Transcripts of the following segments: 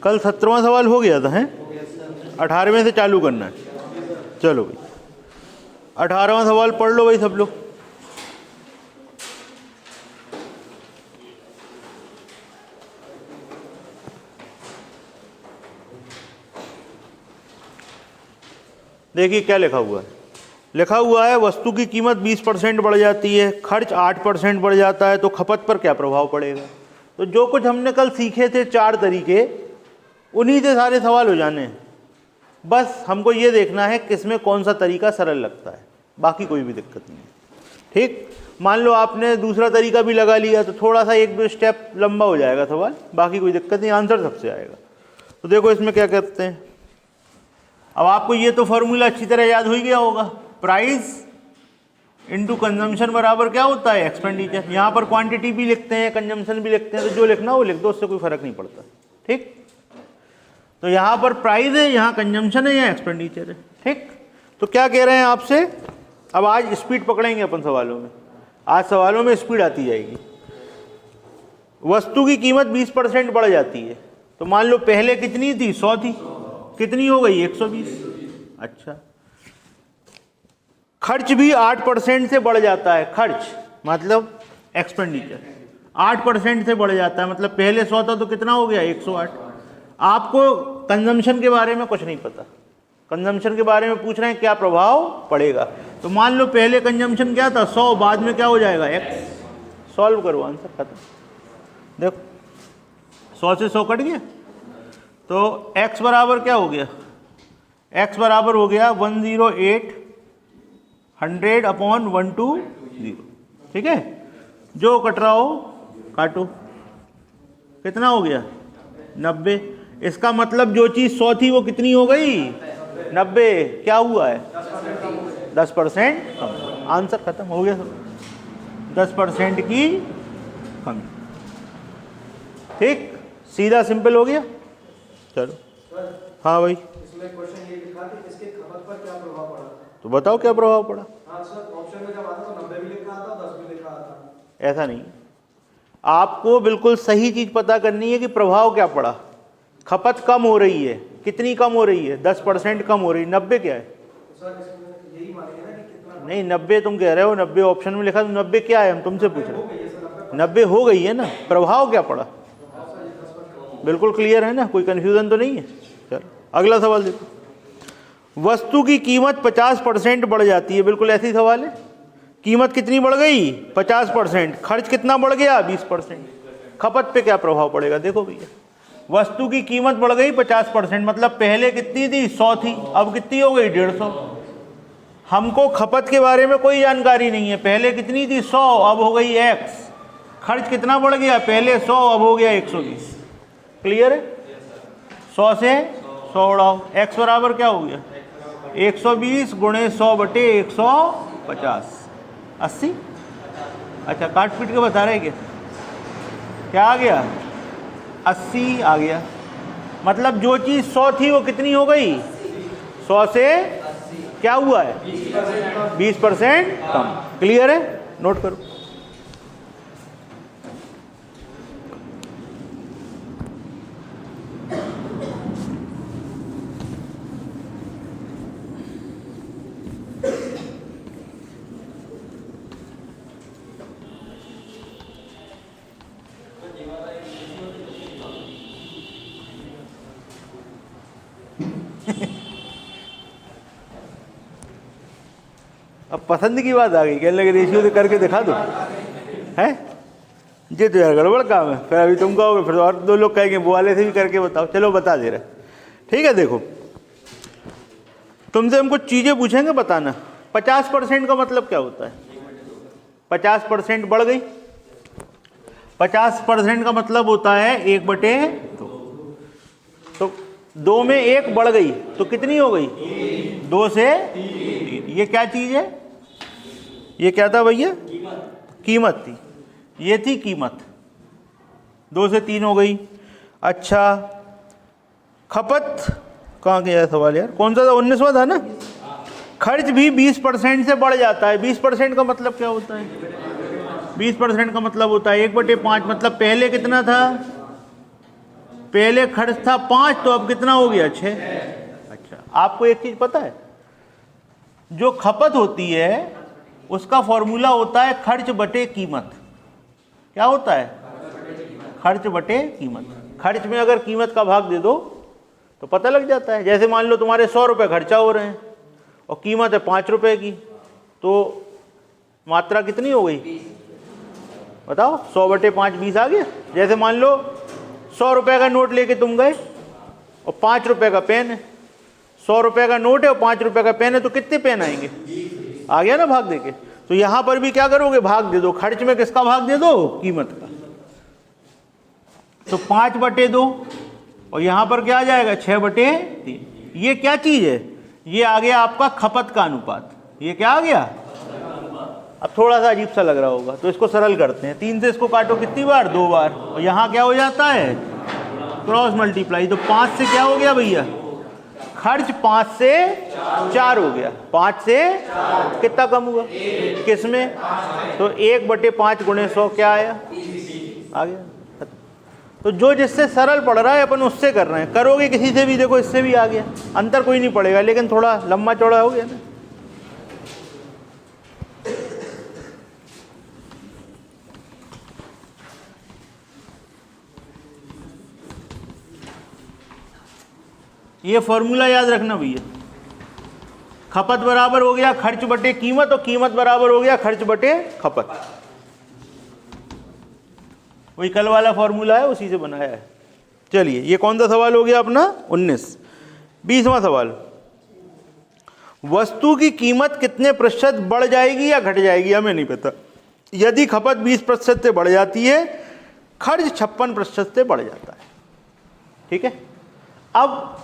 कल 17वां सवाल हो गया था, हैं? 18वें से चालू करना है। चलो भाई 18वां सवाल पढ़ लो भाई सब लोग। देखिए क्या लिखा हुआ है। लिखा हुआ है वस्तु की कीमत 20% बढ़ जाती है, खर्च 8% बढ़ जाता है, तो खपत पर क्या प्रभाव पड़ेगा। तो जो कुछ हमने कल सीखे थे 4 तरीके, उन्हीं से सारे सवाल हो जाने हैं। बस हमको ये देखना है किसमें कौन सा तरीका सरल लगता है, बाकी कोई भी दिक्कत नहीं है। ठीक, मान लो आपने दूसरा तरीका भी लगा लिया तो थोड़ा सा 1-2 स्टेप लंबा हो जाएगा सवाल, बाकी कोई दिक्कत नहीं, आंसर सबसे आएगा। तो देखो इसमें क्या करते हैं। अब आपको ये तो फॉर्मूला अच्छी तरह याद हो ही गया होगा, प्राइस इनटू कंजम्पशन बराबर क्या होता है, एक्सपेंडिचर। यहाँ पर क्वांटिटी भी लिखते हैं, कंजम्पशन भी लिखते हैं, तो जो लिखना वो लिख दो, उससे कोई फर्क नहीं पड़ता। ठीक, तो यहाँ पर प्राइस है, यहाँ कंजम्पशन है, यहाँ एक्सपेंडिचर है। ठीक, तो क्या कह रहे हैं आपसे, अब आज स्पीड पकड़ेंगे अपन सवालों में। आज सवालों में स्पीड आती जाएगी। वस्तु की कीमत 20% बढ़ जाती है, तो मान लो पहले कितनी थी, 100 थी, कितनी हो गई, 120। अच्छा, खर्च भी 8% से बढ़ जाता है, खर्च मतलब एक्सपेंडिचर 8% से बढ़ जाता है, मतलब पहले 100 था तो कितना हो गया, 108। आपको कंजम्पशन के बारे में कुछ नहीं पता, कंजम्पशन के बारे में पूछ रहे हैं क्या प्रभाव पड़ेगा। तो मान लो पहले कंजम्पशन क्या था, 100, बाद में क्या हो जाएगा, x। सॉल्व करो, आंसर खत्म। देखो 100 से 100 कट गया, तो x बराबर क्या हो गया, x बराबर हो गया 108 100/120। ठीक है, जो कट रहा हो काटो, कितना हो गया, 90। इसका मतलब जो चीज 100 थी वो कितनी हो गई, 90। क्या हुआ है, 10% कम। आंसर खत्म हो गया, 10% की कमी। ठीक, सीधा सिंपल हो गया। चलो हाँ भाई, इसमें क्वेश्चन ये लिखा कि इसके खपत पर क्या प्रभाव पड़ा, तो बताओ क्या प्रभाव पड़ा। हाँ सर, ऑप्शन में जब आता तो 90 भी लिखा आता, 10 भी लिखा आता। ऐसा नहीं, आपको बिल्कुल सही चीज पता करनी है कि प्रभाव क्या पड़ा। खपत कम हो रही है, कितनी कम हो रही है, 10% कम हो रही है। 90 क्या है, सर इसमें यही मानिए ना कि कितना नहीं 90 तुम कह रहे हो, 90 ऑप्शन में लिखा, तो 90 क्या है, हम तुमसे पूछ रहे हैं। 90 हो गई है ना, प्रभाव क्या पड़ा, बिल्कुल क्लियर है ना, कोई कंफ्यूजन तो नहीं है। चलो अगला सवाल देखो। वस्तु की कीमत 50% बढ़ जाती है, बिल्कुल ऐसी सवाल है। कीमत कितनी बढ़ गई, 50%, खर्च कितना बढ़ गया, 20%। खपत पे क्या प्रभाव पड़ेगा, देखो भैया, वस्तु की कीमत बढ़ गई 50%, मतलब पहले कितनी थी, 100 थी, अब कितनी हो गई, 150। हमको खपत के बारे में कोई जानकारी नहीं है, पहले कितनी थी, 100, अब हो गई x। खर्च कितना बढ़ गया, पहले 100, अब हो गया 120। क्लियर है, 100 से 100 उड़ाओ, x बराबर क्या हो गया, 120 गुणे 100/150, 80। अच्छा काट पीट के बता रहे क्या आ गया, 80 आ गया। मतलब जो चीज़ 100 थी वो कितनी हो गई, 100 से क्या हुआ है, 20% कम। क्लियर है, नोट करो। अब पसंद की बात आ गई, कहने लगे रेशियो से करके दिखा दो, है ये तो यार गड़बड़ काम है। फिर अभी तुम कहोगे, फिर और 2 लोग कहेंगे वो वाले से भी करके बताओ। चलो बता दे रहे, ठीक है। देखो तुमसे हम कुछ चीज़ें पूछेंगे, बताना। 50% का मतलब क्या होता है, 50% बढ़ गई। 50% का मतलब होता है 1/2। तो 2 में 1 बढ़ गई तो कितनी हो गई, 2 से 3। ये क्या चीज है, ये क्या था भैया, कीमत थी, ये थी कीमत। 2 से 3 हो गई। अच्छा खपत कहाँ गया सवाल यार, कौन सा था, 19वां था ना। खर्च भी 20% से बढ़ जाता है। 20% का मतलब क्या होता है, 20% का मतलब होता है 1/5। मतलब पहले कितना था, पहले खर्च था 5 तो अब कितना हो गया 6। अच्छा, आपको एक चीज पता है, जो खपत होती है उसका फॉर्मूला होता है खर्च बटे कीमत। क्या होता है? खर्च बटे कीमत। खर्च में अगर कीमत का भाग दे दो तो पता लग जाता है। जैसे मान लो तुम्हारे 100 रुपये खर्चा हो रहे हैं और कीमत है 5 रुपये की, तो मात्रा कितनी हो गई बताओ? 100 बटे 5 20 आ गया। जैसे मान लो 100 रुपये का नोट लेके तुम गए और 5 रुपये का पेन है। 100 रुपये का नोट है और 5 रुपये का पेन है, तो कितने पेन आएंगे? आ गया ना भाग देके। तो यहां पर भी क्या करोगे? भाग दे दो। खर्च में किसका भाग दे दो? कीमत का। तो 5 बटे 2 और यहां पर क्या आ जाएगा? 6 बटे 3। ये क्या चीज है? ये आ गया आपका खपत का अनुपात। ये क्या आ गया? अब थोड़ा सा अजीब सा लग रहा होगा तो इसको सरल करते हैं। 3 से इसको काटो कितनी बार? 2 बार। और यहां क्या हो जाता है? Cross multiply. तो 5 से क्या हो गया भैया? खर्च 5 से 4 हो गया। 5 से कितना कम हुआ? किसमें? तो 1 बटे 5 गुणे 100 क्या आया? आ गया। तो जो जिससे सरल पड़ रहा है अपन उससे कर रहे हैं। करोगे किसी से भी, देखो इससे भी आ गया, अंतर कोई नहीं पड़ेगा, लेकिन थोड़ा लंबा चौड़ा हो गया ना। ये फॉर्मूला याद रखना भैया। खपत बराबर हो गया खर्च बटे कीमत और कीमत बराबर हो गया खर्च बटे खपत। वही कल वाला फॉर्मूला है, उसी से बनाया है। चलिए, ये कौन सा सवाल हो गया अपना? 19। 20वां सवाल, वस्तु की कीमत कितने प्रतिशत बढ़ जाएगी या घट जाएगी? हमें नहीं पता। यदि खपत 20% से बढ़ जाती है, खर्च 56% से बढ़ जाता है। ठीक है। अब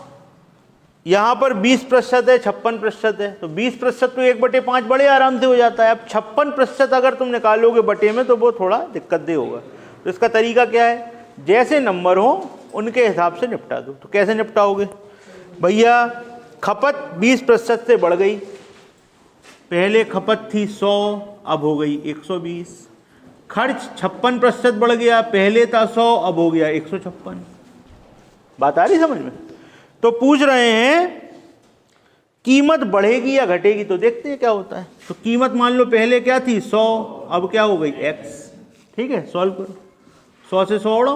यहां पर 20% है, 56% है, तो 20% तो 1 बटे 5 बड़े आराम से हो जाता है। अब 56% अगर तुम निकालोगे बटे में तो वो थोड़ा दिक्कत दे होगा। तो इसका तरीका क्या है? जैसे नंबर हो उनके हिसाब से निपटा दो। तो कैसे निपटाओगे भैया? खपत 20% से बढ़ गई। पहले खपत थी 100, अब हो गई 120। खर्च 56% बढ़ गया। पहले था 100, अब हो गया 156। बात आ रही समझ में? तो पूछ रहे हैं कीमत बढ़ेगी या घटेगी, तो देखते हैं क्या होता है। तो कीमत मान लो पहले क्या थी? 100, अब क्या हो गई? x। ठीक है, सॉल्व करो। 100 से 100 उड़ो,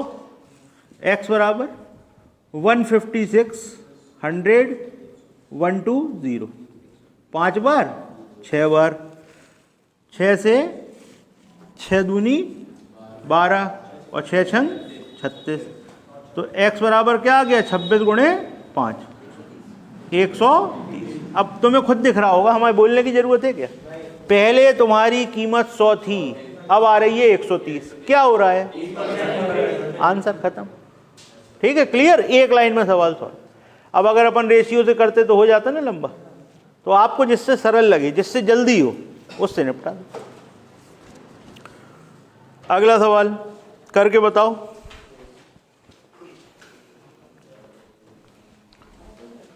x बराबर 156, 100, 120। 5 बार, 6 बार। 6 से 6 दूनी 12 और 6 छंग 36। तो x बराबर क्या आ गया? 26 गुणे 5, 130। अब तुम्हें खुद दिख रहा होगा, हमें बोलने की जरूरत है क्या? पहले तुम्हारी कीमत 100 थी, अब आ रही है 130। क्या हो रहा है? आंसर खत्म। ठीक है, क्लियर? एक लाइन में सवाल सॉल्व। अब अगर अपन रेशियो से करते तो हो जाता ना लंबा। तो आपको जिससे सरल लगे, जिससे जल्दी हो, उससे निपटा दो। अगला सवाल करके बताओ।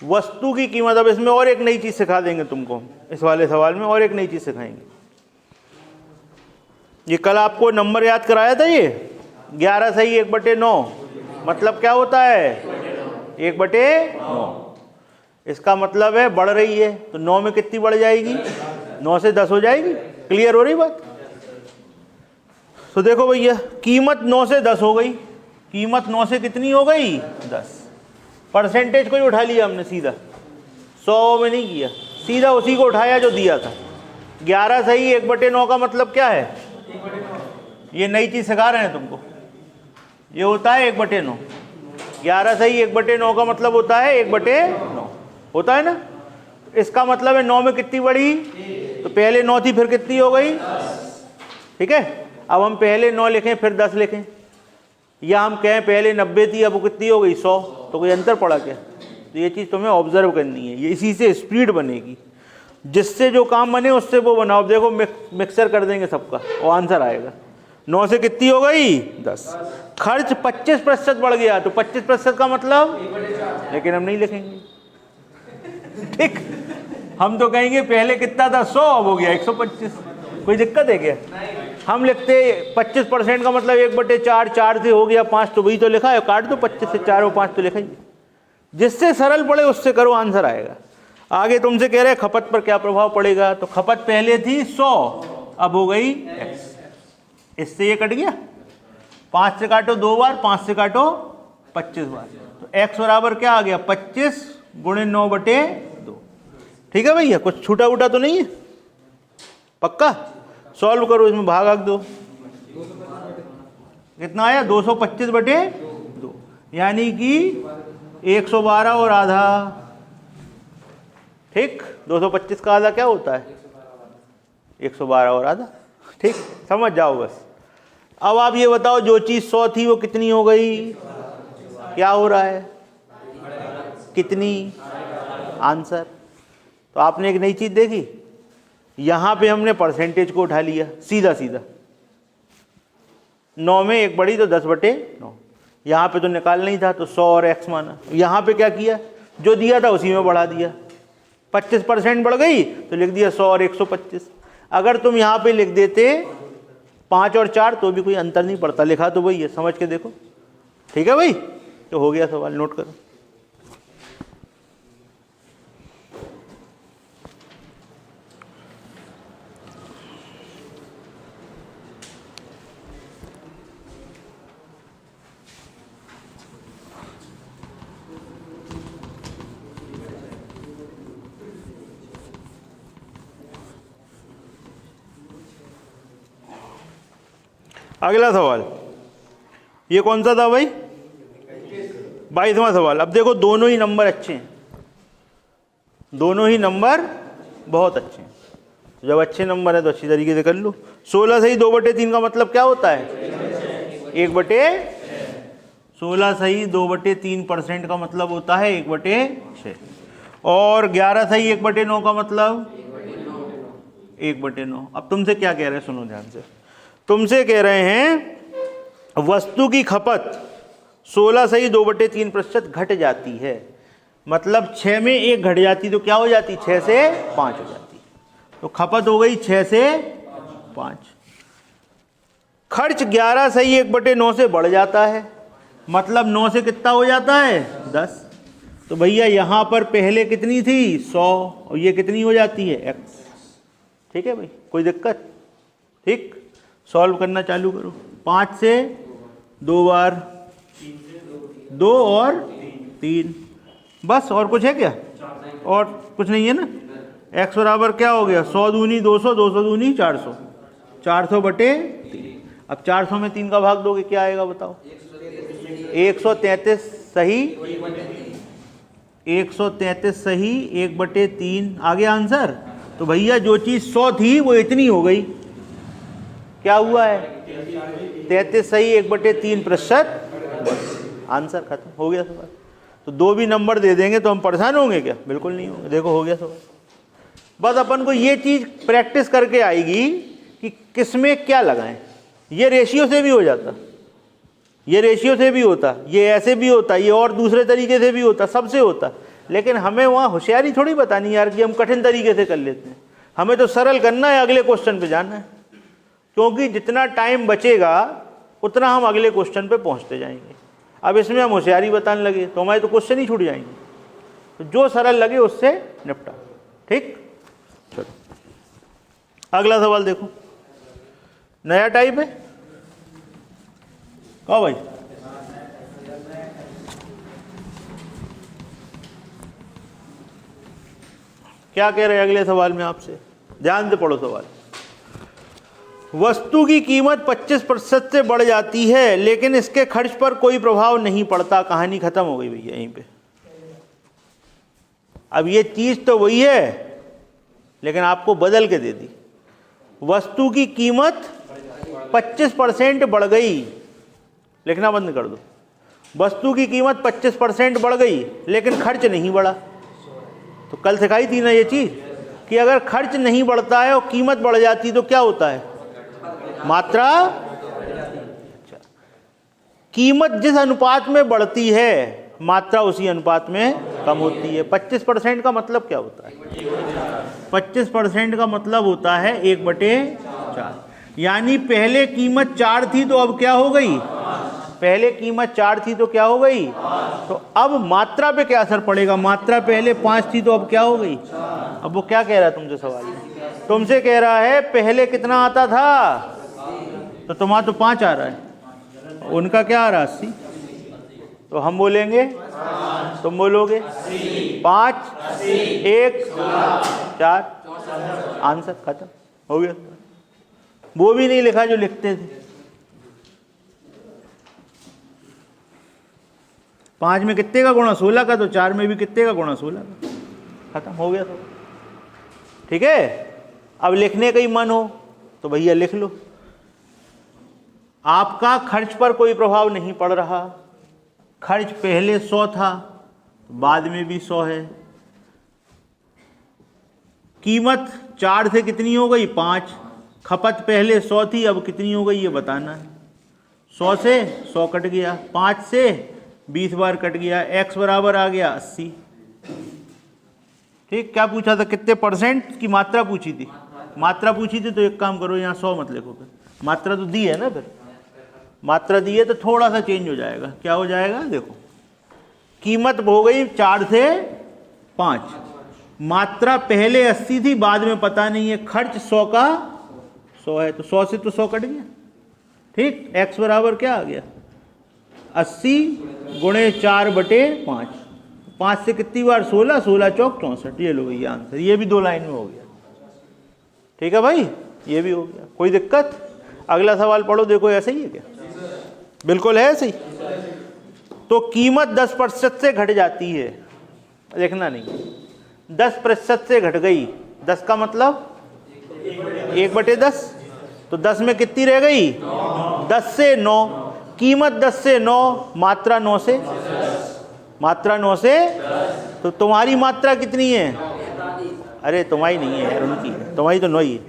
वस्तु की कीमत। अब इसमें और एक नई चीज सिखा देंगे तुमको। इस वाले सवाल में और एक नई चीज सिखाएंगे। ये कल आपको नंबर याद कराया था। ये 11 सही 1 बटे 9 मतलब क्या होता है? 1 बटे 9। इसका मतलब है बढ़ रही है, तो 9 में कितनी बढ़ जाएगी? 9 से 10 हो जाएगी। क्लियर हो रही बात? तो देखो भैया, कीमत 9 से 10 हो गई। कीमत 9 से कितनी हो गई? 10। परसेंटेज को ही उठा लिया हमने सीधा, 100 में नहीं किया, सीधा उसी को उठाया जो दिया था। 11 सही 1 बटे 9 का मतलब क्या है? ये नई चीज सिखा रहे हैं तुमको। ये होता है 1 बटे 9। 11 सही 1 बटे 9 का मतलब होता है 1 बटे 9 होता है ना। इसका मतलब है 9 में कितनी बढ़ी? तो पहले 9 थी, फिर कितनी हो गई? ठीक है। अब हम पहले 9 लिखें फिर 10 लिखें, या हम कहें पहले 90 थी अब वो कितनी हो गई? 100। तो कोई अंतर पड़ा क्या? तो ये चीज़ तुम्हें ऑब्जर्व करनी है। ये इसी से स्पीड बनेगी। जिससे जो काम बने उससे वो बनाओ। देखो मिक्सर कर देंगे सबका और आंसर आएगा। 9 से कितनी हो गई? 10। खर्च 25% बढ़ गया, तो 25% का मतलब, लेकिन हम नहीं लिखेंगे। ठीक, हम तो कहेंगे पहले कितना था? 100, अब हो गया 125। कोई दिक्कत है क्या? हम लिखते 25% का मतलब 1/4, 4 से हो गया 5, तो वही तो लिखा है, काट दो 25 से 4 और 5 तो लिखा ही। जिससे सरल पड़े उससे करो, आंसर आएगा। आगे तुमसे कह रहे हैं खपत पर क्या प्रभाव पड़ेगा, तो खपत पहले थी 100, अब हो गई x। इससे ये कट गया, 5 से काटो 2 बार, 5 से काटो 25 बार, तो x बराबर क्या आ गया 25 गुणे 9/2। ठीक है भैया, कुछ छूटा वूटा तो नहीं है, पक्का। सॉल्व करो, इसमें भाग आग दो, कितना आया 225/2, यानी कि 112 और आधा। ठीक, 225 का आधा क्या होता है 112 और आधा। ठीक, समझ जाओ बस। अब आप ये बताओ, जो चीज 100 थी वो कितनी हो गई, क्या हो रहा है, कितनी, आंसर। तो आपने एक नई चीज देखी, यहां पे हमने परसेंटेज को उठा लिया सीधा सीधा, 9 में 1 बढ़ी तो 10/9, यहां पे तो निकालना ही था तो 100 और x माना। यहां पे क्या किया, जो दिया था उसी में बढ़ा दिया, 25% बढ़ गई तो लिख दिया 100 और 125। अगर तुम यहां पे लिख देते 5 और 4 तो भी कोई अंतर नहीं पड़ता, लिखा तो वही है, समझ के देखो। ठीक है भाई, तो हो गया सवाल, नोट करो। अगला सवाल, ये कौन सा था भाई, 22वां सवाल। अब देखो दोनों ही नंबर अच्छे हैं, दोनों ही नंबर बहुत अच्छे हैं। जब अच्छे नंबर है तो अच्छी तरीके से कर लो। 16 सही 2/3 का मतलब क्या होता है 1/16 सही 2/3% का मतलब होता है 1/6। और 11 सही 1/9 का मतलब 1/9। अब तुमसे क्या कह रहे हैं, सुनो ध्यान से। तुमसे कह रहे हैं वस्तु की खपत 16 सही 2/3% घट जाती है, मतलब 6 में 1 घट जाती तो क्या हो जाती, 6 से 5 हो जाती। तो खपत हो गई 6 से 5। खर्च 11 सही 1/9 से बढ़ जाता है, मतलब 9 से कितना हो जाता है 10। तो भैया यहां पर पहले कितनी थी 100 और ये कितनी हो जाती है x। ठीक है भाई, कोई दिक्कत। ठीक, सॉल्व करना चालू करो। 5 से 2 बार, 2 और 3, बस। और कुछ है क्या, और कुछ नहीं है ना। x बराबर क्या हो गया 100 दूनी 200, 200 दूनी 400, 400/3। अब 400 में 3 का भाग दोगे क्या आएगा बताओ, 133 सही 133 सही 1/3 आ गया आंसर। तो भैया जो चीज 100 थी वो इतनी हो गई, क्या हुआ है 33 सही 1/3%, आंसर खत्म हो गया सवाल। तो 2 भी नंबर दे देंगे तो हम परेशान होंगे क्या, बिल्कुल नहीं होंगे। देखो हो गया सवाल। बस अपन को ये चीज प्रैक्टिस करके आएगी कि किसमें क्या लगाएं। ये रेशियो से भी हो जाता, ये रेशियो से भी होता, ये ऐसे भी होता, ये और दूसरे तरीके से भी होता, सबसे होता। लेकिन हमें वहाँ होशियारी थोड़ी बतानी यार कि हम कठिन तरीके से कर लेते हैं। हमें तो सरल करना है, अगले क्वेश्चन पे जाना है, क्योंकि जितना टाइम बचेगा उतना हम अगले क्वेश्चन पे पहुंचते जाएंगे। अब इसमें हम होशियारी बताने लगे तो हमारे तो क्वेश्चन ही छूट जाएंगे। तो जो सरल लगे उससे निपटा। ठीक, चलो अगला सवाल देखो, नया टाइप है। कहो भाई, क्या कह रहे हैं अगले सवाल में आपसे, ध्यान से पढ़ो सवाल। वस्तु की कीमत 25% से बढ़ जाती है लेकिन इसके खर्च पर कोई प्रभाव नहीं पड़ता। कहानी खत्म हो गई भैया यहीं पे। अब ये चीज तो वही है लेकिन आपको बदल के दे दी। वस्तु की कीमत 25% बढ़ गई, लिखना बंद कर दो। वस्तु की कीमत 25% बढ़ गई लेकिन खर्च नहीं बढ़ा। तो कल सिखाई थी ना ये चीज कि अगर खर्च नहीं बढ़ता है और कीमत बढ़ जाती तो क्या होता है, मात्रा। कीमत जिस अनुपात में बढ़ती है मात्रा उसी अनुपात में कम होती है। 25% का मतलब क्या होता है, 25% का मतलब होता है 1/4। यानी पहले कीमत 4 थी तो अब क्या हो गई, पहले कीमत 4 थी तो क्या हो गई, तो अब मात्रा पे क्या असर पड़ेगा, मात्रा पहले 5 थी तो अब क्या हो गई। अब वो क्या कह रहा है तुमसे, सवाल तुमसे कह रहा है पहले कितना आता था, तो तुम्हारा तो 5 आ रहा है, उनका क्या आ रहा है 80, तो हम बोलेंगे, तुम बोलोगे 5 1 4, आंसर खत्म हो गया। वो भी नहीं लिखा जो लिखते थे, 5 में कितने का गुणा 16 का, तो 4 में भी कितने का गुणा 16 का, खत्म हो गया। ठीक है, अब लिखने का ही मन हो तो भैया लिख लो। आपका खर्च पर कोई प्रभाव नहीं पड़ रहा, खर्च पहले 100 था बाद में भी 100 है, कीमत 4 से कितनी हो गई 5, खपत पहले 100 थी अब कितनी हो गई ये बताना है। 100 से 100 कट गया, 5 से 20 बार कट गया, x बराबर आ गया 80। ठीक, क्या पूछा था, कितने परसेंट की मात्रा पूछी थी, मात्रा पूछी थी, तो एक काम करो यहाँ 100 मत लिखो, फिर मात्रा तो दी है ना, फिर मात्रा दी है तो थोड़ा सा चेंज हो जाएगा। क्या हो जाएगा, देखो कीमत हो गई 4 से 5, मात्रा पहले 80 थी बाद में पता नहीं है, खर्च 100 का 100 है तो 100 से तो 100 कट गया। ठीक, x बराबर क्या आ गया 80 गुणे 4/5, 5 से कितनी बार 16, 16 चौक 64, ये लो भैया आंसर। ये भी 2 लाइन में हो गया। ठीक है भाई, ये भी हो गया, कोई दिक्कत। अगला सवाल पढ़ो, देखो ऐसे ही है क्या, बिल्कुल है ऐसे ही। तो कीमत 10% से घट जाती है, देखना नहीं, 10% से घट गई, 10 का मतलब 1/10, तो 10 में कितनी रह गई 10 से 9, कीमत 10 से 9, मात्रा 9 से, मात्रा 9 से, तो तुम्हारी मात्रा कितनी है, अरे तुम्हारी नहीं है यार, उनकी है, तुम्हारी तो 9 ही है।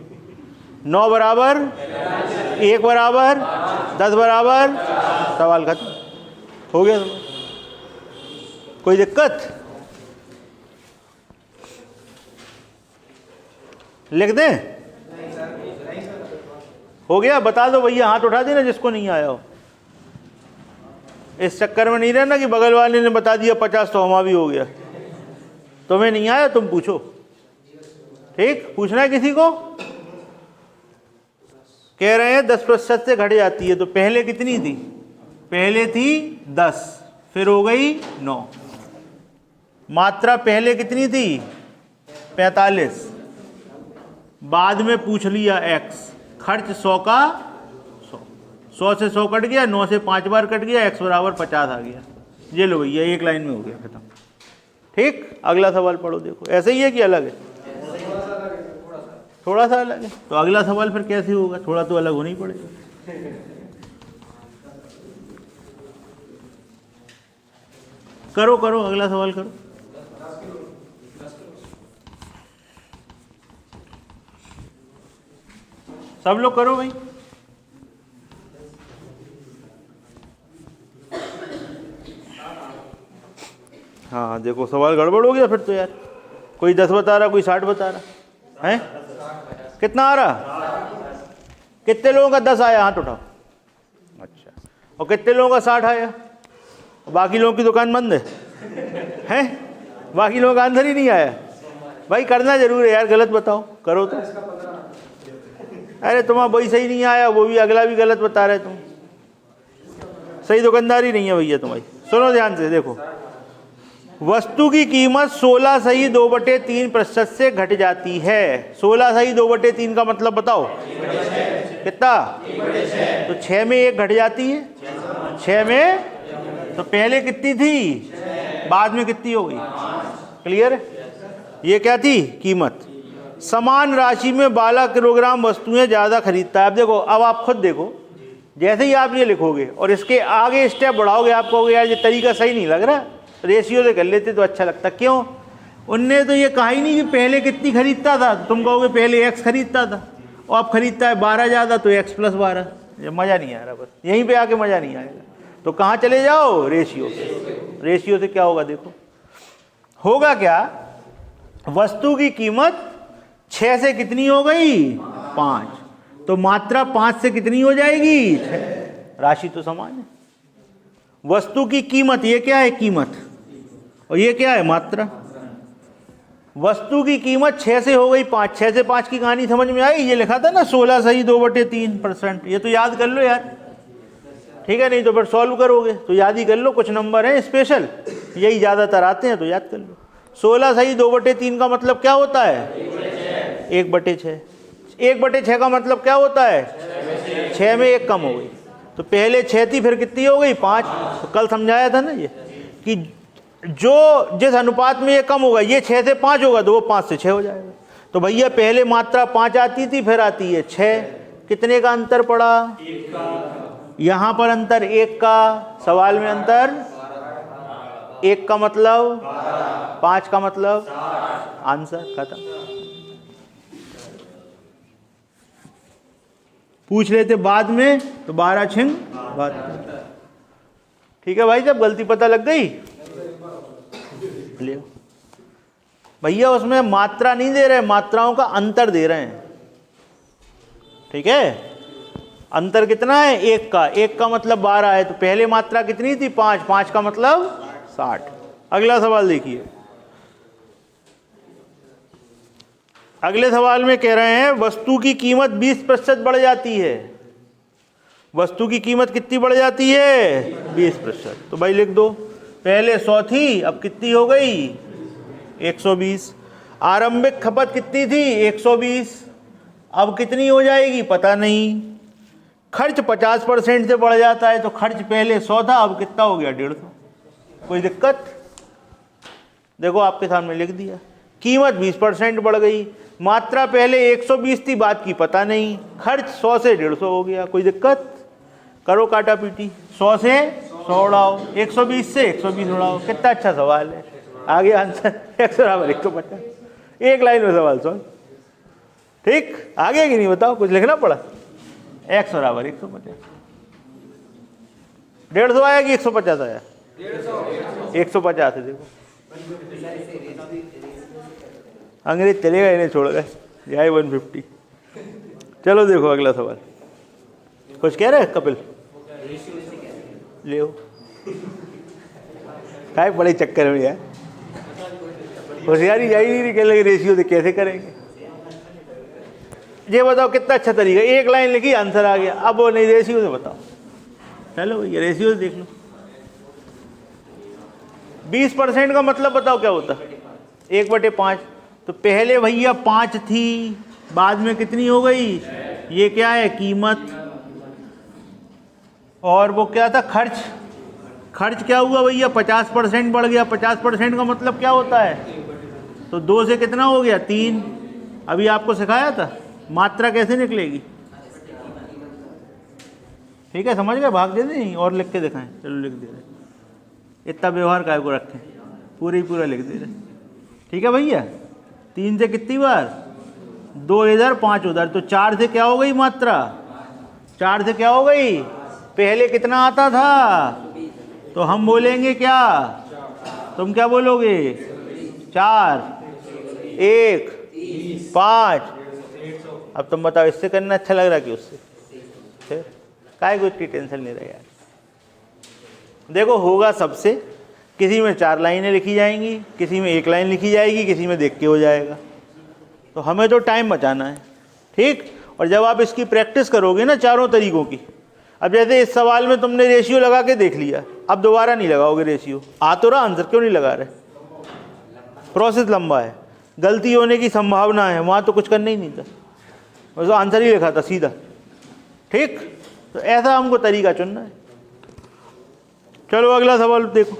9 बराबर 1 बराबर 10 बराबर, सवाल खत्म हो गया। कोई दिक्कत, लिख दें, हो गया, बता दो भैया, हाथ उठा देना जिसको नहीं आया हो। इस चक्कर में नहीं रहना कि बगल वाले ने बता दिया 50 तो हमारा भी हो गया, तुम्हें नहीं आया तुम पूछो। ठीक, पूछना है किसी को, कह रहे हैं 10% से घट जाती है, तो पहले कितनी थी, पहले थी 10, फिर हो गई 9, मात्रा पहले कितनी थी 45, बाद में पूछ लिया x, खर्च 100 का 100 से 100 कट गया, 9 से 5 बार कट गया, x बराबर 50 आ गया। ये लो भैया, एक लाइन में हो गया, खत्म। ठीक, अगला सवाल पढ़ो, देखो ऐसे ही है कि अलग है, थोड़ा सा अलग है, तो अगला सवाल फिर कैसे होगा, थोड़ा तो अलग होना ही पड़ेगा। करो करो, अगला सवाल करो। सब लोग करो भाई। हाँ देखो, सवाल गड़बड़ हो गया फिर तो यार, कोई 10 बता रहा, कोई 60 बता रहा है। कितना आ रहा, कितने लोगों का 10 आया, हाथ उठाओ। अच्छा, और कितने लोगों का 60 आया, बाकी लोगों की दुकान बंद है, बाकी लोगों का आंसर ही नहीं आया। भाई करना जरूर है यार, गलत बताओ, करो तो। अरे तुम्हारा वही सही नहीं आया, वो भी अगला भी गलत बता रहे तुम, सही दुकानदारी नहीं है भैया तुम्हारी। सुनो ध्यान से, देखो वस्तु की कीमत 16 सही 2/3% से घट जाती है। 16 सही 2/3 का मतलब बताओ कितना, तो 6 में 1 घट जाती है, 6 में, तो पहले कितनी थी बाद में कितनी हो गई, क्लियर है। ये क्या थी कीमत, समान राशि में 12 किलोग्राम वस्तुएं ज़्यादा खरीदता है। अब देखो, अब आप खुद देखो, जैसे ही आप ये लिखोगे और इसके आगे स्टेप बढ़ाओगे, आप कहोगे यार ये तरीका सही नहीं लग रहा, रेशियो से कर लेते तो अच्छा लगता। क्यों, उनने तो ये कहा ही नहीं कि पहले कितनी खरीदता था, तुम कहोगे पहले x खरीदता था और अब खरीदता है 12 ज़्यादा, तो x + 12। ये मज़ा नहीं आ रहा, बस यहीं पे आके मज़ा नहीं आएगा। तो कहाँ चले जाओ, रेशियो से। रेशियो से क्या होगा, देखो होगा क्या, वस्तु की कीमत 6 से कितनी हो गई 5, तो तो मात्रा 5 से कितनी हो जाएगी? 6। राशि तो समान है। वस्तु की कीमत, ये क्या है? कीमत। और ये क्या है? मात्रा। वस्तु की कीमत 6 से हो गई 5। 6 से 5 की कहानी समझ में आई? ये लिखा था ना 16 सही 2/3%। ये तो याद कर लो यार, ठीक है? नहीं तो फिर सॉल्व करोगे तो याद ही कर लो, कुछ नंबर हैं स्पेशल, यही ज़्यादातर आते हैं तो याद कर लो। 16 सही 2/3 का मतलब क्या होता है? 1/6। 1/6 का मतलब क्या होता है? 6 में 1 कम हो गई। तो पहले 6 थी, फिर कितनी हो गई? 5। तो कल समझाया था ना ये कि जो जिस अनुपात में ये कम होगा, ये 6 से 5 होगा तो वो 5 से 6 हो जाएगा। तो भैया पहले मात्रा 5 आती थी, फिर आती है 6। कितने का अंतर पड़ा? यहाँ पर अंतर 1 का, सवाल में अंतर 1 का मतलब 5 का मतलब आंसर खत्म। पूछ लेते बाद में तो 12 छिंग बात। ठीक है भाई, जब गलती पता लग गई ले भैया, उसमें मात्रा नहीं दे रहे, मात्राओं का अंतर दे रहे हैं। ठीक है, अंतर कितना है? 1 का। 1 का मतलब 12 है, तो पहले मात्रा कितनी थी? 5। 5 का मतलब 60। अगला सवाल देखिए। अगले सवाल में कह रहे हैं वस्तु की कीमत 20% बढ़ जाती है। वस्तु की कीमत कितनी बढ़ जाती है? 20%। तो भाई लिख दो, पहले 100 थी, अब कितनी हो गई? 120। आरंभिक खपत कितनी थी? 120। अब कितनी हो जाएगी? पता नहीं। खर्च 50% से बढ़ जाता है, तो खर्च पहले 100 था, अब कितना हो गया? 150। कोई दिक्कत? देखो आपके सामने लिख दिया। कीमत 20% बढ़ गई, मात्रा पहले 120 थी, बात की पता नहीं, खर्च 100 से 150 हो गया। कोई दिक्कत? करो काटा पीटी। 100 से 100 उड़ाओ, 120 से 120 उड़ाओ। कितना अच्छा सवाल है। आगे आंसर x बराबर 150। एक लाइन में सवाल सॉल्व। ठीक, आगे की नहीं बताओ, कुछ लिखना पड़ा? x बराबर 150। 150 आया कि 150 आया? 150 है। देखो अंग्रेज चलेगा, इन्हें छोड़ गए, यही 150। चलो देखो अगला सवाल। कुछ कह रहे हैं कपिल? ले काय बड़े चक्कर में यार, होशियारी जा ही नहीं निकल लगी। रेशियो से कैसे करेंगे? ये बताओ कितना अच्छा तरीका, एक लाइन लिखी आंसर आ गया। अब वो नहीं, रेशियो से बताओ। चलो भैया रेशियो से देख लो। 20% का मतलब बताओ क्या होता? 1/5। तो पहले भैया 5 थी, बाद में कितनी हो गई? ये क्या है? कीमत। और वो क्या था? खर्च। खर्च क्या हुआ भैया? 50% बढ़ गया। 50% का मतलब क्या होता है? तो 2 से कितना हो गया? 3। अभी आपको सिखाया था मात्रा कैसे निकलेगी। ठीक है, समझ गए? भाग दे दें और लिख के दिखाएं। चलो लिख दे रहे, इतना व्यवहार काय को रखें, पूरे ही पूरा लिख दे रहे। ठीक है भैया, 3 से कितनी बार? 2 इधर 5 उधर, तो 4 से क्या हो गई मात्रा? 4 से क्या हो गई? पहले कितना आता था? तो हम बोलेंगे क्या? तुम क्या बोलोगे? 4 1 5। अब तुम बताओ, इससे करना अच्छा लग रहा कि उससे? फिर काय को इतनी टेंशन ले रहे यार। देखो होगा सबसे, किसी में 4 लाइनें लिखी जाएंगी, किसी में 1 लाइन लिखी जाएगी, किसी में देख के हो जाएगा। तो हमें तो टाइम बचाना है। ठीक, और जब आप इसकी प्रैक्टिस करोगे ना चारों तरीकों की, अब जैसे इस सवाल में तुमने रेशियो लगा के देख लिया, अब दोबारा नहीं लगाओगे रेशियो। आ तो रहा आंसर, क्यों नहीं लगा रहे? प्रोसेस लंबा है, गलती होने की संभावना है, वहाँ तो कुछ करना ही नहीं था, बस आंसर ही लिखा था सीधा। ठीक, तो ऐसा हमको तरीका चुनना है। चलो अगला सवाल देखो।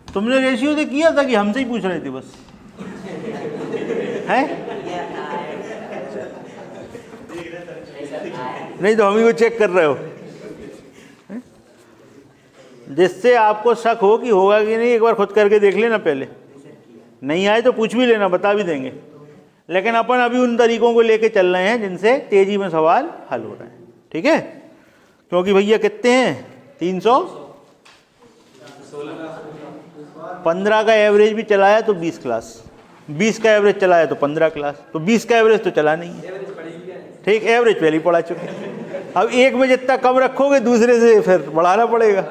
तुमने रेशियो से किया था कि हमसे ही पूछ रहे थे बस? हैं? नहीं तो हम ही को चेक कर रहे हो, जिससे आपको शक हो कि होगा कि नहीं, एक बार खुद करके देख लेना पहले। नहीं आए तो पूछ भी लेना, बता भी देंगे, लेकिन अपन अभी उन तरीकों को लेके चल रहे हैं जिनसे तेजी में सवाल हल हो रहे हैं। ठीक है, क्योंकि भैया कितने हैं 315 का एवरेज भी चलाया तो 20 क्लास, 20 का एवरेज चलाया तो 15 क्लास, तो 20 का एवरेज तो चला नहीं है। ठीक, एवरेज पहले ही पढ़ा चुके। अब एक में जितना कम रखोगे दूसरे से फिर बढ़ाना पड़ेगा।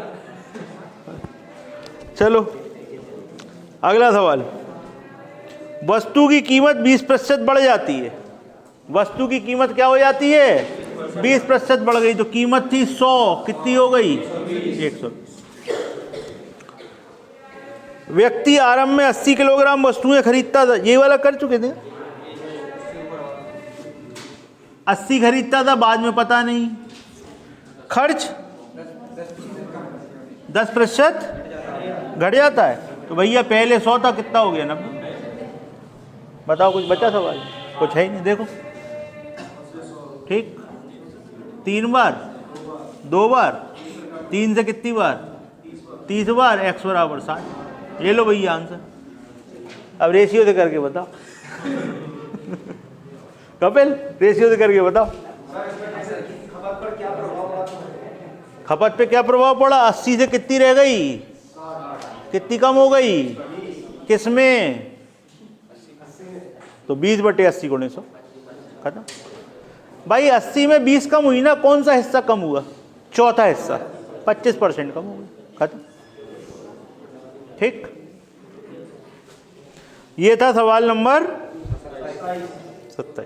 चलो अगला सवाल, वस्तु की कीमत 20% बढ़ जाती है। वस्तु की कीमत क्या हो जाती है? 20% बढ़ गई। तो कीमत थी 100, कितनी हो गई? 100। व्यक्ति आरंभ में 80 किलोग्राम वस्तुएं खरीदता था, ये वाला कर चुके थे। 80 खरीदता था, बाद में पता नहीं। खर्च 10% घट जाता है। तो भैया पहले 100 था, कितना हो गया? 90। बताओ, कुछ बचा सवाल? कुछ है ही नहीं। देखो, ठीक, 3 बार, 2 बार, 3 से कितनी बार? 30 बार, x बराबर 60। ये लो भैया आंसर। अब रेशियो से करके बताओ। कपिल, रेशियो से करके बताओ। खपत पे क्या प्रभाव पड़ा? 80 से कितनी रह गई? कितनी कम हो गई? किसमें? तो 20/80 × 100 खत्म। भाई 80 में 20 कम हुई ना, कौन सा हिस्सा कम हुआ? चौथा हिस्सा, 25% कम हो गया, खत्म। ठीक, ये था सवाल नंबर 27।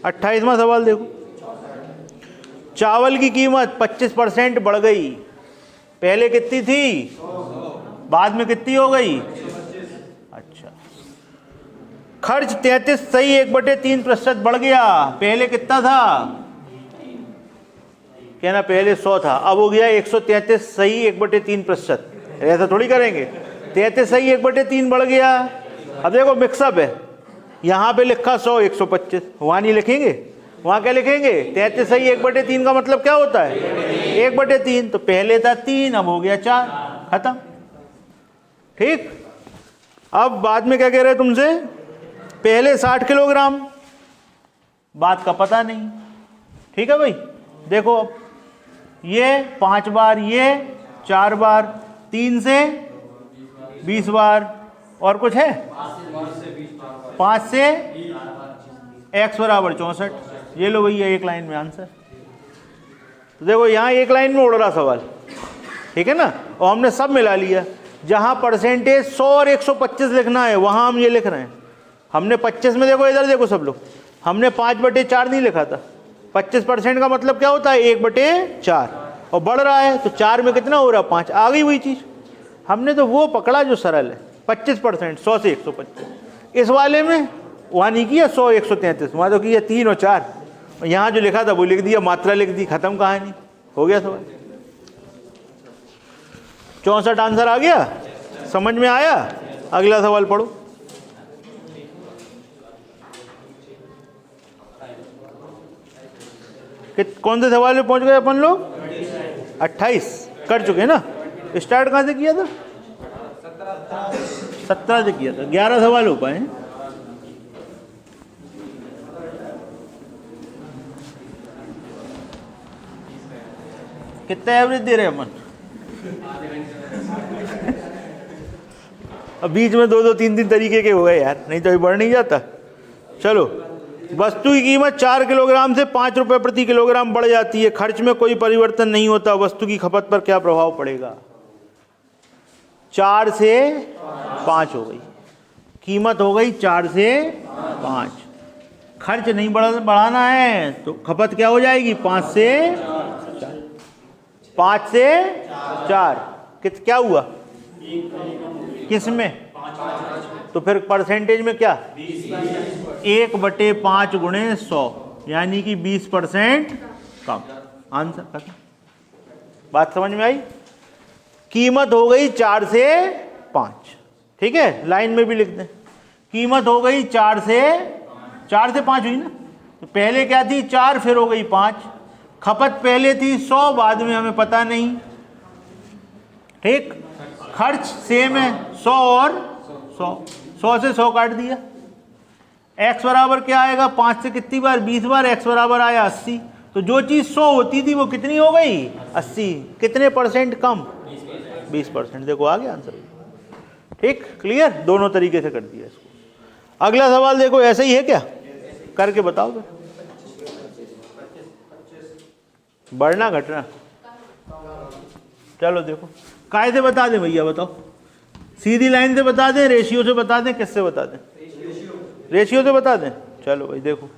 28वां सवाल देखो, चावल की कीमत 25% बढ़ गई। पहले कितनी थी? बाद में कितनी हो गई? अच्छा। खर्च 33 सही 1/3% बढ़ गया। पहले कितना था? कहना पहले 100 था, अब हो गया 133 सही 1/3%। ऐसा थोड़ी करेंगे। 33 सही 1/3 बढ़ गया। अब देखो मिक्सअप है, यहाँ पे लिखा 100 125, वहाँ नहीं लिखेंगे। वहाँ क्या लिखेंगे? 33 सही 1/3 का मतलब क्या होता है? 1/3। तो पहले था 3, अब हो गया 4, खत्म। ठीक, अब बाद में क्या कह रहे हैं तुमसे? पहले 60 किलोग्राम, बात का पता नहीं। ठीक है भाई, देखो अब ये 5 बार, ये 4 बार, 3 से 20 बार, और कुछ है? 5 से x बराबर 64। ये लो भैया एक लाइन में आंसर। तो देखो यहाँ एक लाइन में उड़ रहा सवाल, ठीक है ना, और हमने सब मिला लिया। जहाँ परसेंटेज 100 और 125 लिखना है वहाँ हम ये लिख रहे हैं। हमने 25 में, देखो इधर देखो सब लोग, हमने 5/4 नहीं लिखा था। 25% का मतलब क्या होता है? 1/4, और बढ़ रहा है तो 4 में कितना हो रहा है? 5। आ गई वही चीज़। हमने तो वो पकड़ा जो सरल है, 25%, 100 से 125। इस वाले में वहाँ नहीं किया 100 133, वहाँ तो किया 3 और 4। यहाँ जो लिखा था वो लिख दिया, मात्रा लिख दी, खत्म कहानी, हो गया सवाल। 64 आंसर आ गया, समझ में आया? अगला सवाल पढ़ो। कौन से सवाल में पहुंच गए अपन लोग? 28 कर चुके हैं ना। स्टार्ट कहाँ से किया था? 17 से किया था। 11 सवाल हो पाए हैं। कितना एवरेज दे रहे हैं अपन? अब बीच में 2-2 3-3 तरीके के हो गए यार, नहीं तो अभी बढ़ नहीं जाता। चलो, वस्तु की कीमत 4 किलोग्राम से 5 रुपए प्रति किलोग्राम बढ़ जाती है। खर्च में कोई परिवर्तन नहीं होता। वस्तु की खपत पर क्या प्रभाव पड़ेगा? 4 से 5 हो गई, कीमत हो गई 4 से 5। खर्च नहीं बढ़ाना है तो खपत क्या हो जाएगी? 5 से 4। 5 से 4 क्या हुआ? किस में? तो फिर परसेंटेज में क्या? 1/5 × 100, यानी कि 20% कम। आंसर खत्म। बात समझ में आई? कीमत हो गई 4 से 5। ठीक है, लाइन में भी लिख दें। कीमत हो गई 4 से 5 हुई ना। तो पहले क्या थी? 4, फिर हो गई 5। खपत पहले थी 100, बाद में हमें पता नहीं। ठीक, खर्च सेम है 100 और 100 से 100 काट दिया। x बराबर क्या आएगा, 5 से कितनी बार, 20 बार, x बराबर आया 80। तो जो चीज़ 100 होती थी वो कितनी हो गई, 80। कितने परसेंट कम, 20%। देखो आ गया आंसर। ठीक, क्लियर, दोनों तरीके से कर दिया इसको। अगला सवाल देखो, ऐसा ही है क्या, करके बताओ फिर। बढ़ना घटना, चलो देखो काय से बता दें भैया, बताओ। सीधी लाइन से बता दें, रेशियो से बता दें, किससे बता दें, रेशियो से बता दें। चलो भाई देखो,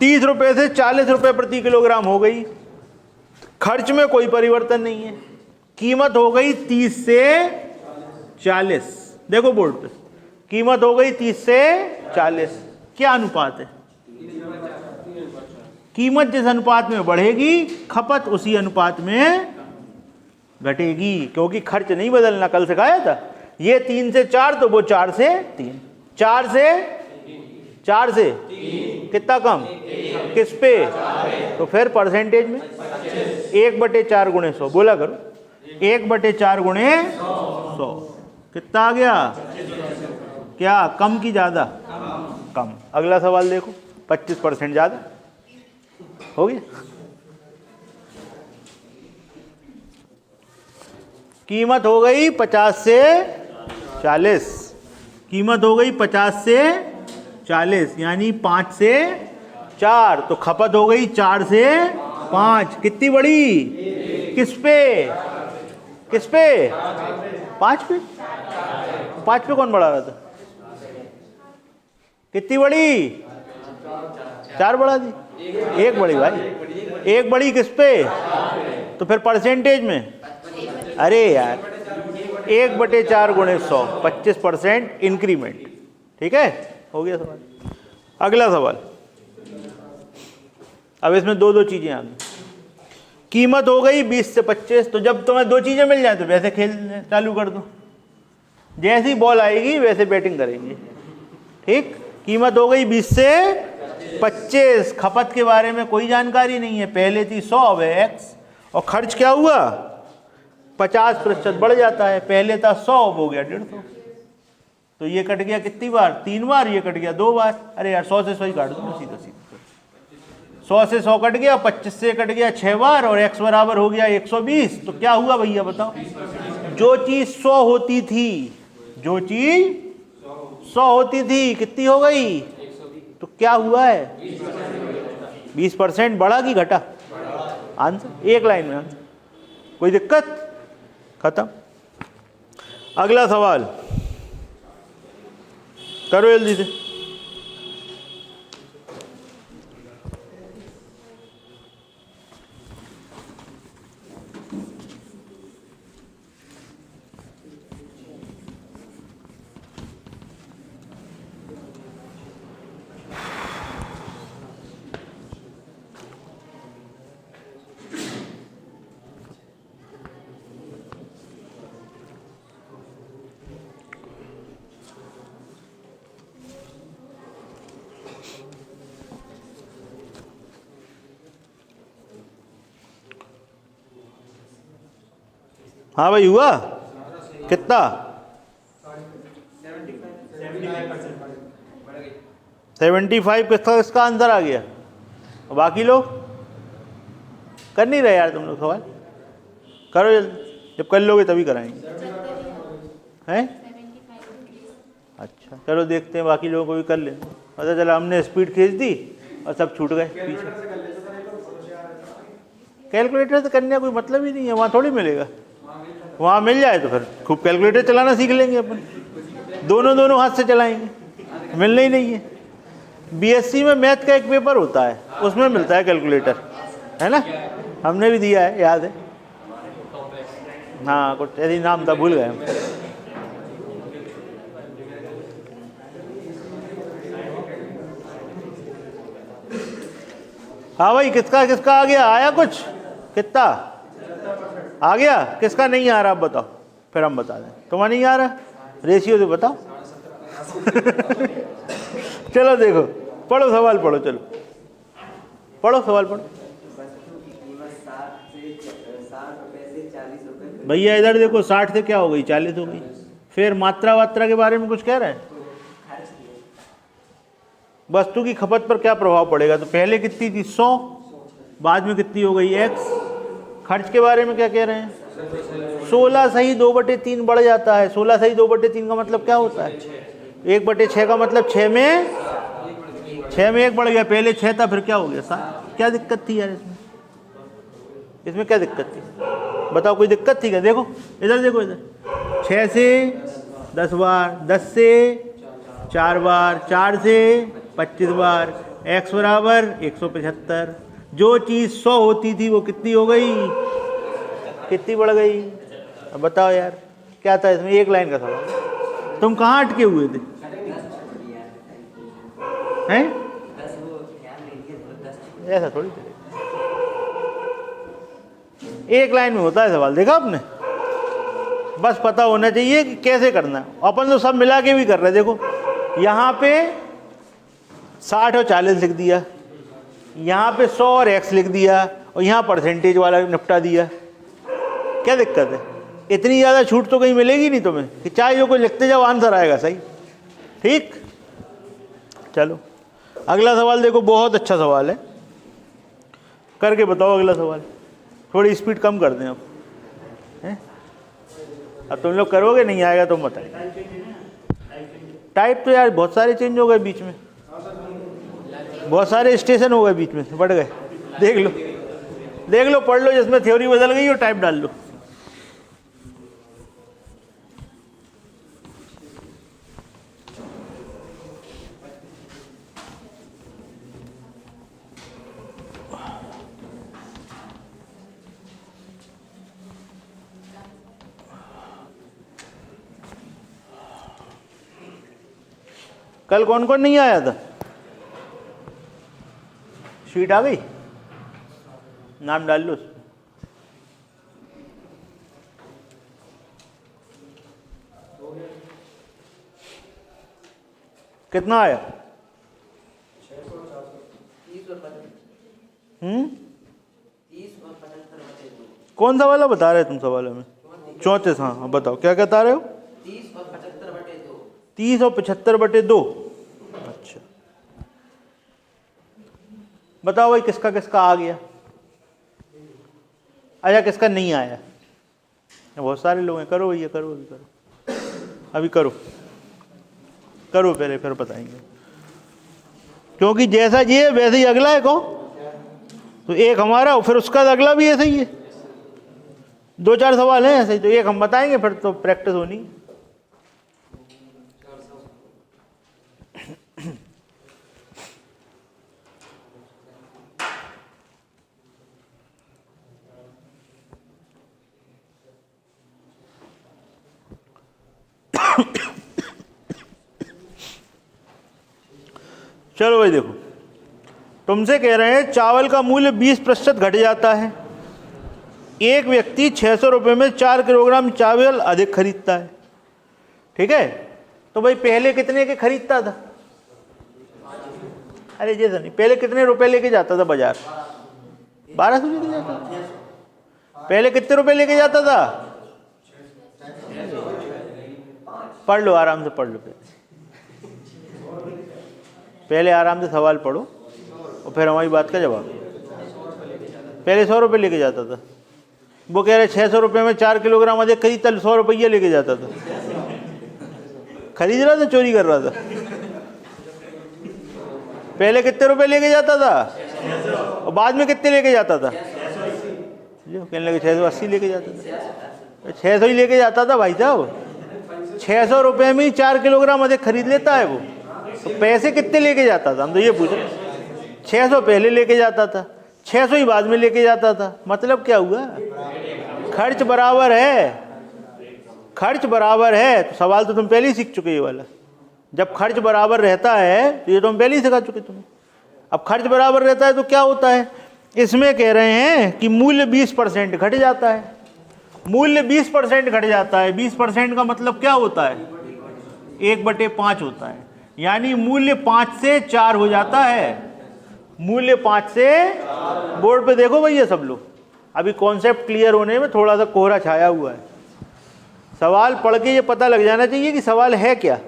30 रुपए से 40 रुपए प्रति किलोग्राम हो गई, खर्च में कोई परिवर्तन नहीं है, कीमत हो गई 30 से 40। देखो बोर्ड पे, कीमत हो गई 30 से 40। क्या अनुपात है, कीमत जिस अनुपात में बढ़ेगी खपत उसी अनुपात में घटेगी, क्योंकि खर्च नहीं बदलना, कल सिखाया था। ये 3 से 4 तो वो 4 से 3, 4 से कितना कम, किस पे, तो फिर परसेंटेज में 1/4 गुणे 100, बोला करो 1/4 गुणे 100 कितना आ गया, क्या कम की ज्यादा, कम। अगला सवाल देखो, 25% ज्यादा हो गया। कीमत हो गई 50 से 40, कीमत हो गई 50 से 40, यानी 5 से 4, तो खपत हो गई 4 से 5। कितनी बड़ी, किस पे, किस पे, 5 पे। 5 पे कौन बढ़ा रहा था, कितनी बड़ी, 4 बढ़ा दी, 1 बढ़ी भाई, 1 बढ़ी किस पे, तो फिर परसेंटेज में, अरे यार 1/4 गुणे 100, 25% इंक्रीमेंट। ठीक है, हो गया सवाल। अगला सवाल, अब इसमें दो चीजें आ गई। कीमत हो गई 20 से 25, तो जब तुम्हें 2 चीजें मिल जाए तो वैसे खेलने चालू कर दो, जैसी बॉल आएगी वैसे बैटिंग करेंगे। ठीक, कीमत हो गई 20 से 25, खपत के बारे में कोई जानकारी नहीं है, पहले थी 100 अब है x, और खर्च क्या हुआ 50% बढ़ जाता है, पहले था 100 अब हो गया 150। तो ये कट गया कितनी बार, 3 बार, ये कट गया 2 बार। अरे यार 100 से 100 ही काट दो सीधा सीधा, 100 से 100 कट गया, 25 से कट गया 6 बार, और x बराबर हो गया 120। तो क्या हुआ भैया बताओ, जो चीज 100 होती थी, जो चीज 100 होती थी कितनी हो गई, तो क्या हुआ है 20% बढ़ा कि घटा, आंसर एक लाइन में आंसर, कोई दिक्कत, खत्म। अगला सवाल करो जल्दी से। हाँ भाई हुआ कितना, 75 किसका आंसर आ गया, बाकी लोग कर नहीं रहे यार, तुम लोग सवाल करो जल्दी, जब कर लोगे तभी कराएंगे हैं। अच्छा चलो देखते हैं, बाकी लोगों को भी कर लेते, पता चला हमने स्पीड खींच दी और सब छूट गए पीछे। कैलकुलेटर से करने का कोई मतलब ही नहीं है, वहाँ थोड़ी मिलेगा, वहाँ मिल जाए तो फिर खूब कैलकुलेटर चलाना सीख लेंगे अपन, दोनों हाथ से चलाएंगे, मिलना ही नहीं है। बीएससी में मैथ का एक पेपर होता है, उसमें मिलता है कैलकुलेटर, है ना, हमने भी दिया है, याद है। हाँ कुछ ऐसी नाम था, भूल गए हम। हाँ भाई किसका किसका आ गया, आया कुछ, कितना आ गया, किसका नहीं आ रहा आप बताओ, फिर हम बता दें। तुम्हारा नहीं आ रहा, रेशियो तो बताओ। चलो देखो, पढ़ो सवाल पढ़ो, चलो पढ़ो सवाल पढ़ो। भैया इधर देखो, 60 से क्या हो गई, 40 हो गई, फिर मात्रा वात्रा के बारे में कुछ कह रहे हैं? वस्तु की खपत पर क्या प्रभाव पड़ेगा? तो पहले कितनी थी 100, बाद में कितनी हो गई x। खर्च के बारे में क्या कह रहे हैं? 16 सही 2/3 बढ़ जाता है। 16 सही 2/3 का मतलब क्या होता है? 1/6 का मतलब 6 में 1 बढ़ गया। पहले 6 था, फिर क्या हो गया 7। क्या दिक्कत थी यार इसमें क्या दिक्कत थी? बताओ, कोई दिक्कत थी क्या? देखो इधर, देखो इधर, 6 से 10 बार, 10 से 4 बार, 4 से 25 बार, x बराबर 175। जो चीज़ 100 होती थी वो कितनी हो गई? कितनी बढ़ गई? अब बताओ यार क्या था इसमें? एक लाइन का सवाल। तुम कहाँ अटके हुए थे? हैं? ऐसा थोड़ी थे, एक लाइन में होता है सवाल। देखा आपने? बस पता होना चाहिए कि कैसे करना है। अपन तो सब मिला के भी कर रहे हैं। देखो यहाँ पे 60 और 40 लिख दिया, यहाँ पे 100 और x लिख दिया, और यहाँ परसेंटेज वाला निपटा दिया। क्या दिक्कत है? इतनी ज़्यादा छूट तो कहीं मिलेगी नहीं तुम्हें कि चाहे जो कोई लिखते जाओ आंसर आएगा सही। ठीक, चलो अगला सवाल देखो, बहुत अच्छा सवाल है, करके बताओ अगला सवाल। थोड़ी स्पीड कम कर दें अब, हैं? अब तुम लोग करोगे, नहीं आएगा तुम बताइए। टाइप तो यार बहुत सारे चेंज हो गए बीच में, बहुत सारे स्टेशन हो गए बीच में, बढ़ गए। देख लो देख लो, पढ़ लो, जिसमें थ्योरी बदल गई और टाइप डाल लो। कल कौन कौन नहीं आया था? शीट आ गई, नाम डाल लो। कितना आया? कौन सा वाला बता रहे तुम सवालों में? 34। हाँ बताओ क्या बता रहे हो? 30 और 75/2। अच्छा बताओ भाई, किसका किसका आ गया? अच्छा, किसका नहीं आया? बहुत सारे लोग हैं। करो भैया, करो अभी, करो अभी, करो करो पहले, फिर बताएंगे। क्योंकि जैसा ये वैसे ही अगला है। कहो तो एक हमारा, फिर उसका अगला भी ऐसा ही है। 2-4 सवाल हैं ऐसे ही, तो एक हम बताएंगे, फिर तो प्रैक्टिस होनी। चलो भाई देखो, तुमसे कह रहे हैं चावल का मूल्य 20% घट जाता है। एक व्यक्ति 600 रुपये में 4 किलोग्राम चावल अधिक खरीदता है। ठीक है, तो भाई पहले कितने के खरीदता था? अरे जैसा नहीं, पहले कितने रुपए लेके जाता था बाजार? 1200 लेके जाता था। पहले कितने रुपए लेके जाता था? पढ़ लो, आराम से पढ़ लो। पहले आराम से सवाल पढ़ो और फिर हमारी बात का जवाब। पहले 100 रुपये लेके जाता था। वो कह रहे 600 रुपये में 4 किलोग्राम अधिक खरीदता, 100 रुपये लेके जाता था। खरीद रहा था, चोरी कर रहा था? पहले कितने रुपए लेके जाता था और बाद में कितने लेके जाता था? कहने लगे 680 लेके जाता था। 600 ही लेके जाता था भाई साहब। 600 रुपये में ही 4 किलोग्राम अधिक खरीद लेता है वो, तो पैसे कितने लेके जाता था? हम तो ये पूछ रहे। 600 पहले लेके जाता था, 600 ही बाद में लेके जाता था। मतलब क्या हुआ? खर्च बराबर है, खर्च बराबर है। तो सवाल तो तुम पहले ही सीख चुके ये वाला। जब खर्च बराबर रहता है तो ये तो हम पहले ही सिखा चुके तुम्हें। अब खर्च बराबर रहता है तो क्या होता है? इसमें कह रहे हैं कि मूल्य 20% घट जाता है। मूल्य 20% घट जाता है। 20% का मतलब क्या होता है? 1/5 होता है। यानी मूल्य 5 से 4 हो जाता है। मूल्य 5 से, बोर्ड पे देखो भैया सब लोग, अभी कॉन्सेप्ट क्लियर होने में थोड़ा सा कोहरा छाया हुआ है। सवाल पढ़ के ये पता लग जाना चाहिए कि सवाल है क्या।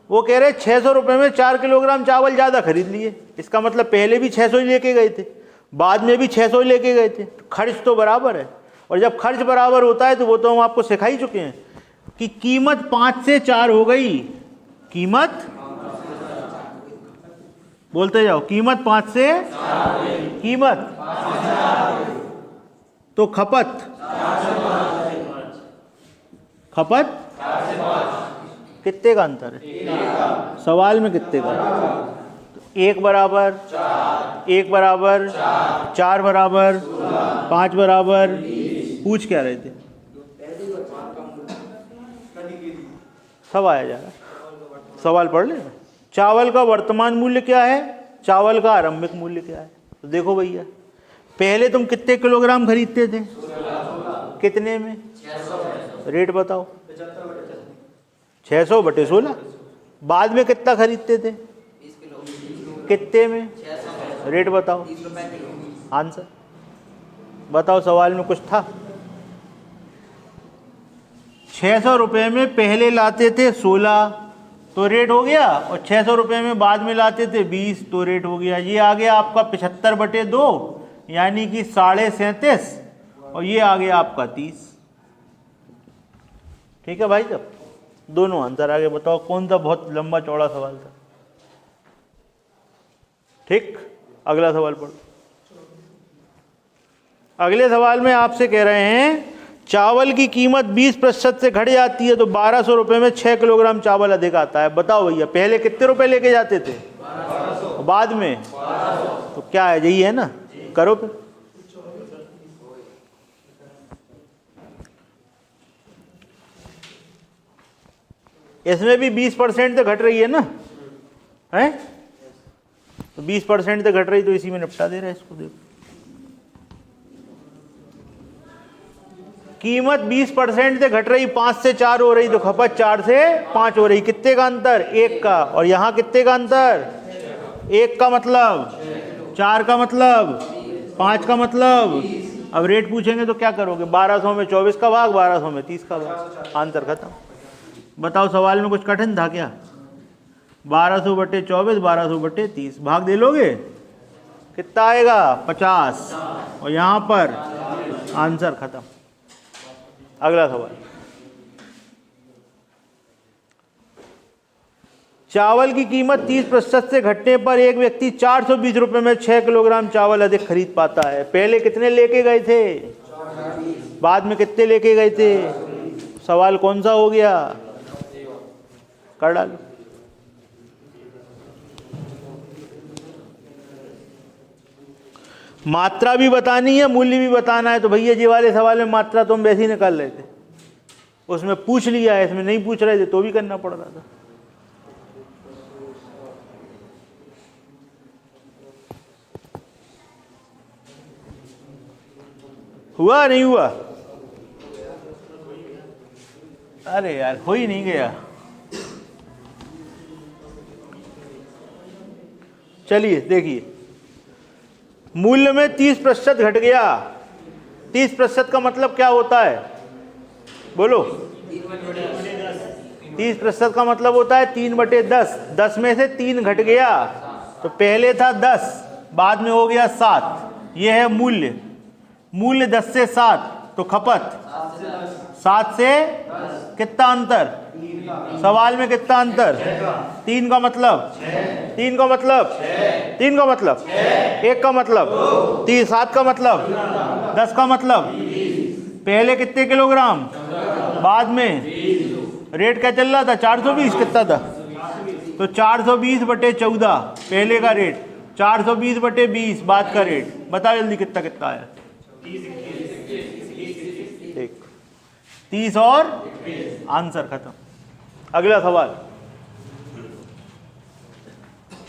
वो कह रहे 600 रुपये में 4 किलोग्राम चावल ज़्यादा खरीद लिए, इसका मतलब पहले भी 600 ही लेके गए थे, बाद में भी 600 ही लेके गए थे, खर्च तो बराबर है। और जब खर्च बराबर होता है तो वो तो हम आपको सिखा ही चुके हैं कि कीमत 5 से 4 हो गई, कीमत बोलते जाओ, कीमत 5 से कीमत तो खपत कितने का अंतर है सवाल में, कितने का? तो 1 बराबर 1 बराबर 4 बराबर 5 बराबर, पूछ क्या रहे थे? सब आया जा रहा, सवाल पढ़ लेना। चावल का वर्तमान मूल्य क्या है, चावल का आरंभिक मूल्य क्या है? तो देखो भैया, पहले तुम कितने किलोग्राम खरीदते थे, कितने में? रेट बताओ। 600 बटे 16। बाद में कितना खरीदते थे, कितने में? रेट बताओ, आंसर बताओ। सवाल में कुछ था? 600 रुपये में पहले लाते थे 16 तो रेट हो गया, और 600 रुपये में बाद में लाते थे 20 तो रेट हो गया। ये आ गया आपका 75 बटे 2 यानी कि 37.5, और ये आ गया आपका 30। ठीक है भाई साहब, दोनों आंसर आगे। बताओ कौन सा बहुत लंबा चौड़ा सवाल था? ठीक, अगला सवाल पढ़ो। अगले सवाल में आपसे कह रहे हैं चावल की कीमत 20% से घट जाती है तो 1200 रुपये में 6 किलोग्राम चावल अधिक आता है। बताओ भैया, पहले कितने रुपए लेके जाते थे, बाद में? तो क्या है, यही है ना, करो फिर। इसमें भी 20% से घट रही है ना, है? तो 20% से घट रही तो इसी में निपटा दे रहा है इसको। देखो, कीमत 20% से घट रही, 5 से 4 हो रही तो खपत 4 से 5 हो रही। कितने का अंतर? 1 का। और यहाँ कितने का अंतर? 1 का मतलब, 4 का मतलब, 5 का मतलब। अब रेट पूछेंगे तो क्या करोगे? 1200 में 24 का भाग, 1200 में 30 का भाग, आंसर खत्म। बताओ सवाल में कुछ कठिन था क्या? 1200 बटे 24, 1200 बटे 30, भाग दे लोगे, कितना आएगा? 50। और यहाँ पर आंसर खत्म। अगला सवाल, चावल की कीमत 30% से घटने पर एक व्यक्ति 420 रुपये में 6 किलोग्राम चावल अधिक खरीद पाता है। पहले कितने लेके गए थे, बाद में कितने लेके गए थे? सवाल कौन सा हो गया, कर डालो। मात्रा भी बतानी है, मूल्य भी बताना है। तो भैया जी वाले सवाल में मात्रा तो हम वैसे ही निकाल रहे थे, उसमें पूछ लिया है, इसमें नहीं पूछ रहे थे तो भी करना पड़ रहा था। हुआ नहीं हुआ? अरे यार, हो ही नहीं गया। चलिए देखिए, मूल्य में 30% घट गया। 30% का मतलब क्या होता है, बोलो? 30% का मतलब होता है 3/10। 10 में से 3 घट गया, तो पहले था 10, बाद में हो गया 7। यह है मूल्य। मूल्य 10 से 7 तो खपत 7 से कितना अंतर? सवाल में कितना अंतर? 3 का मतलब, 3 का मतलब, 3 का मतलब, 1 का मतलब, 7 का मतलब, 10 का मतलब। पहले कितने किलोग्राम, बाद में? रेट क्या चल रहा था? 420। कितना था? तो 420 बटे 14 पहले का रेट, 420 बटे 20 बाद का रेट। बताओ जल्दी कितना कितना आया? 30 और आंसर खत्म। अगला सवाल,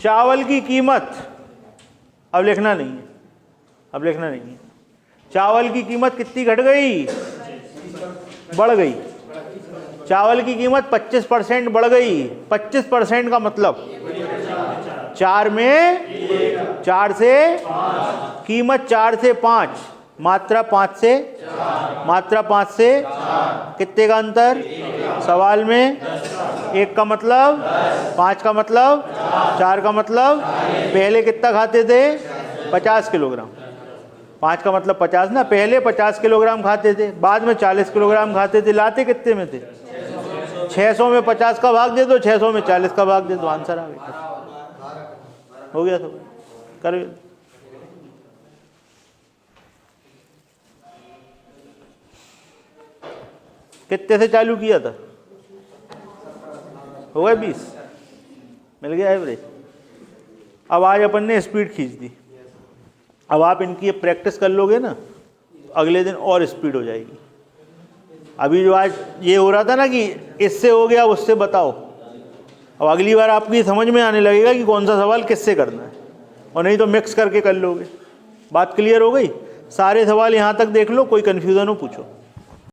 चावल की कीमत, अब लिखना नहीं है, अब लिखना नहीं है। चावल की कीमत कितनी घट गई? बढ़ गई। चावल की कीमत 25% बढ़ गई। 25% का मतलब 4 में 4 से कीमत 4 से 5 मात्रा 5 से मात्रा 5 से कितने का अंतर? सवाल में 1 का मतलब 5 का मतलब 4 का मतलब पहले कितना खाते थे? 50 किलोग्राम। 5 का मतलब 50 ना, पहले 50 किलोग्राम खाते थे, बाद में 40 किलोग्राम खाते थे। लाते कितने में थे? 600 में 50 का भाग दे दो, 600 में 40 का भाग दे दो, आंसर आ गया। हो गया सब करो। कितने से चालू किया था? हो गए 20, मिल गया एवरेज। अब आज अपन ने स्पीड खींच दी। अब आप इनकी प्रैक्टिस कर लोगे ना, अगले दिन और स्पीड हो जाएगी। अभी जो आज ये हो रहा था ना कि इससे हो गया उससे बताओ, अब अगली बार आपकी समझ में आने लगेगा कि कौन सा सवाल किससे करना है, और नहीं तो मिक्स करके कर लोगे। बात क्लियर हो गई? सारे सवाल यहाँ तक देख लो, कोई कन्फ्यूज़न हो पूछो।